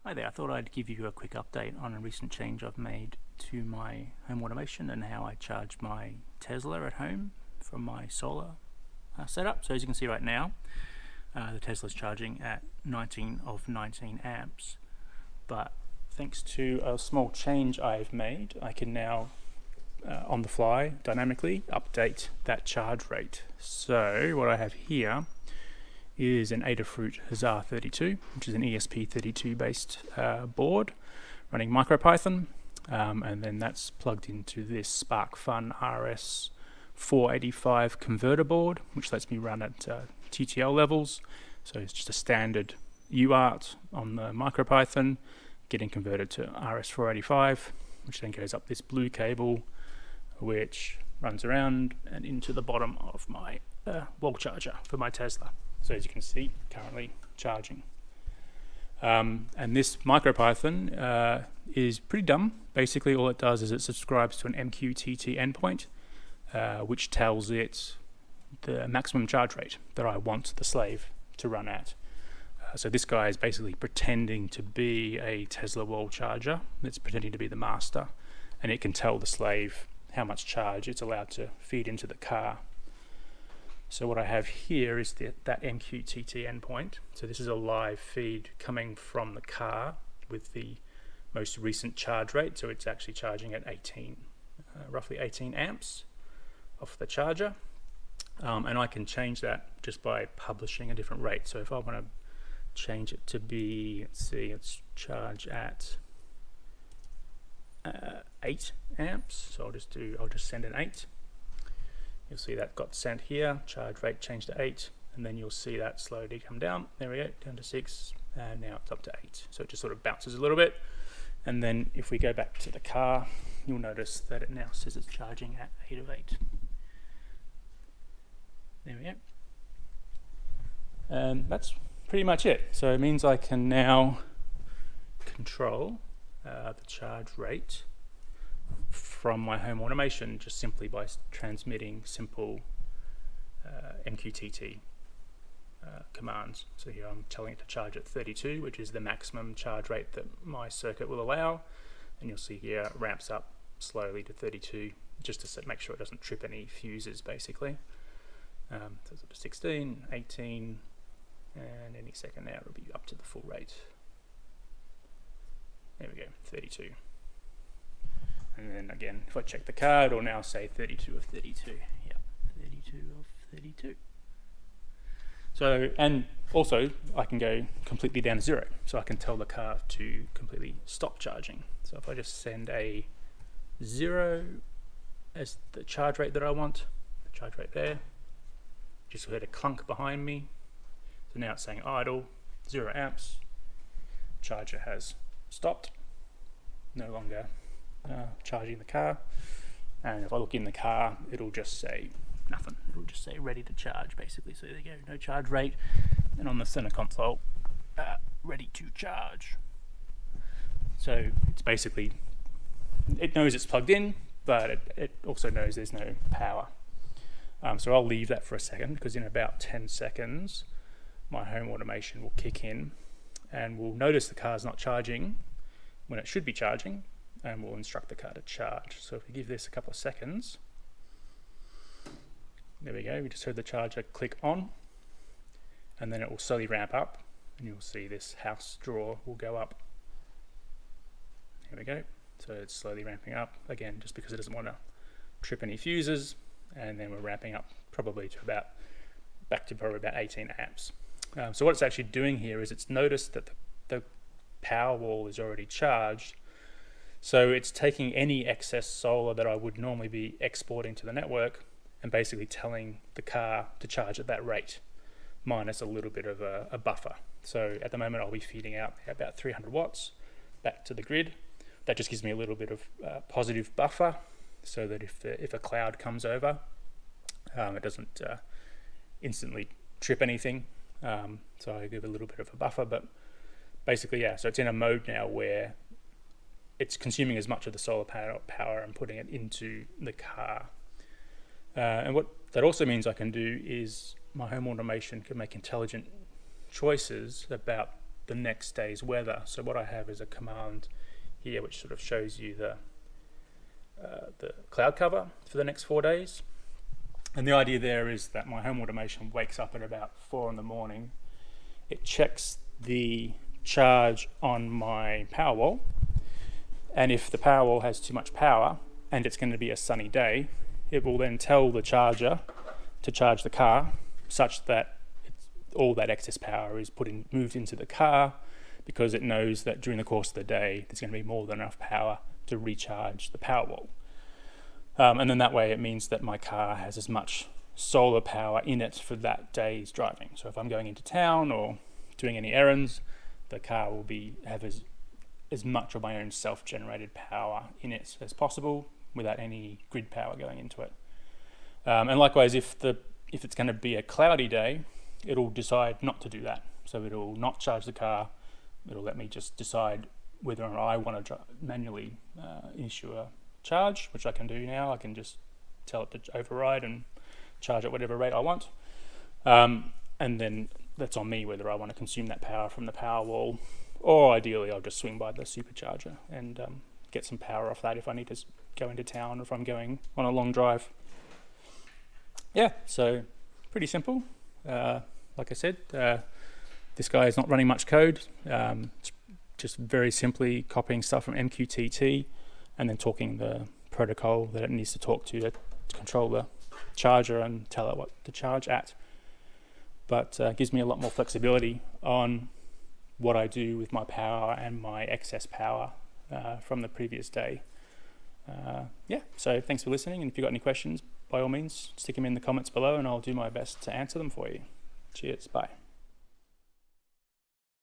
Hi there, I thought I'd give you a quick update on a recent change I've made to my home automation and how I charge my Tesla at home from my solar setup. So as you can see right now, the Tesla's charging at 19 of 19 amps, but thanks to a small change I've made, I can now on the fly dynamically update that charge rate. So what I have here is an Adafruit Huzzah32, which is an ESP32 based board running MicroPython, and then that's plugged into this SparkFun RS485 converter board, which lets me run at TTL levels. So it's just a standard UART on the MicroPython getting converted to RS485, which then goes up this blue cable, which runs around and into the bottom of my wall charger for my Tesla. So as you can see, currently charging. And this MicroPython is pretty dumb. Basically all it does is it subscribes to an MQTT endpoint, which tells it the maximum charge rate that I want the slave to run at. So this guy is basically pretending to be a Tesla wall charger. It's pretending to be the master, and it can tell the slave how much charge it's allowed to feed into the car. So what I have here is that MQTT endpoint. So this is a live feed coming from the car with the most recent charge rate. So it's actually charging at 18, roughly 18 amps off the charger. And I can change that just by publishing a different rate. So if I want to change it to be, let's see, it's charge at 8 amps. So I'll just send an 8. You'll see that got sent here, charge rate changed to 8, and then you'll see that slowly come down. There we go, down to 6, and now it's up to 8. So it just sort of bounces a little bit. And then if we go back to the car, you'll notice that it now says it's charging at 8 of 8. There we go. And that's pretty much it. So it means I can now control the charge rate from my home automation just simply by transmitting simple MQTT commands. So here I'm telling it to charge at 32, which is the maximum charge rate that my circuit will allow, and you'll see here it ramps up slowly to 32 just to make sure it doesn't trip any fuses basically. So it's up to 16, 18, and any second now it'll be up to the full rate. There we go, 32. And then again, if I check the car, it'll now say 32 of 32. Yeah, 32 of 32. So, and also I can go completely down to 0. So I can tell the car to completely stop charging. So if I just send a 0 as the charge rate that I want, the charge rate there, just heard a clunk behind me. So now it's saying idle, 0 amps, charger has stopped, no longer charging the car. And if I look in the car, it'll just say nothing. It'll just say ready to charge basically. So there you go, no charge rate, and on the center console, ready to charge. So it's basically, it knows it's plugged in, but it also knows there's no power. So I'll leave that for a second, because in about 10 seconds my home automation will kick in and we'll notice the car's not charging when it should be charging, and we'll instruct the car to charge. So if we give this a couple of seconds, there we go, we just heard the charger click on, and then it will slowly ramp up, and you'll see this house drawer will go up. There we go, so it's slowly ramping up, again just because it doesn't want to trip any fuses, and then we're ramping up probably to back to probably about 18 amps. So what it's actually doing here is it's noticed that the power wall is already charged. So it's taking any excess solar that I would normally be exporting to the network and basically telling the car to charge at that rate, minus a little bit of a buffer. So at the moment I'll be feeding out about 300 watts back to the grid. That just gives me a little bit of positive buffer, so that if a cloud comes over, it doesn't instantly trip anything. So I give a little bit of a buffer, but basically, yeah, so it's in a mode now where it's consuming as much of the solar power and putting it into the car. And what that also means I can do is my home automation can make intelligent choices about the next day's weather. So what I have is a command here which sort of shows you the cloud cover for the next 4 days. And the idea there is that my home automation wakes up at about 4 in the morning. It checks the charge on my Powerwall, and if the Powerwall has too much power and it's going to be a sunny day, it will then tell the charger to charge the car such that all that excess power is moved into the car, because it knows that during the course of the day there's going to be more than enough power to recharge the Powerwall. And then that way it means that my car has as much solar power in it for that day's driving. So if I'm going into town or doing any errands, the car will have as much of my own self-generated power in it as possible without any grid power going into it. And likewise, if it's going to be a cloudy day, it'll decide not to do that. So it'll not charge the car. It'll let me just decide whether or not I want to manually issue a charge, which I can do now. I can just tell it to override and charge at whatever rate I want. And then that's on me whether I want to consume that power from the Powerwall, or ideally I'll just swing by the supercharger and get some power off that if I need to go into town or if I'm going on a long drive. Yeah, so pretty simple. Like I said, this guy is not running much code. It's just very simply copying stuff from MQTT and then talking the protocol that it needs to talk to control the charger and tell it what to charge at. But gives me a lot more flexibility on what I do with my power and my excess power from the previous day. Yeah, so thanks for listening, and if you've got any questions, by all means, stick them in the comments below and I'll do my best to answer them for you. Cheers, bye.